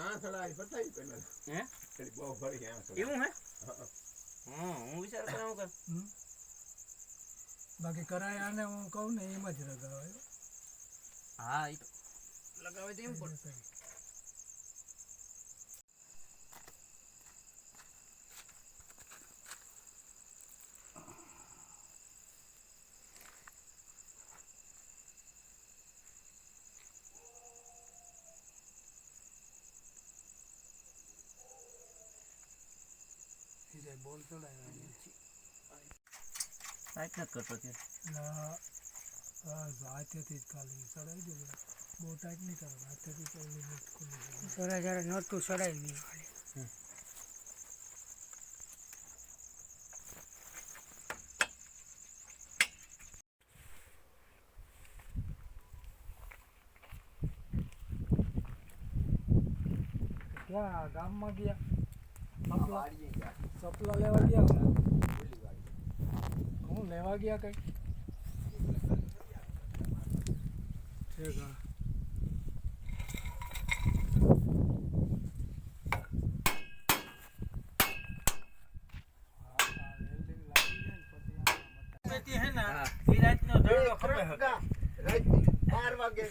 આંસળા પતાવી પેલા હે એટલે બહુ ફરી આંસળા એવું હે હું વિચાર કરાવું કર બાકી કરાય આને હું કહું ને એમ જ લગાવે હા ઈ તો લગાવે તો એમ પણ બોલ ચડાવ્યા સાઈડ નથી કરતો કે હાથેથી જ ખાલી ચડાવી દેજો બહુ ટાઈટ નહીં કરવાનું હાથેથી ચડી ખુલ્લી જરા જરા નોટું ચડાવી દઈએ ખાલી ક્યાં ગામમાં ગયા સપલા લેવા ગયા હું લેવા ગયા કઈ ઠીક હા હે ને એ રાતનો દરડો ખબર 4 વાગે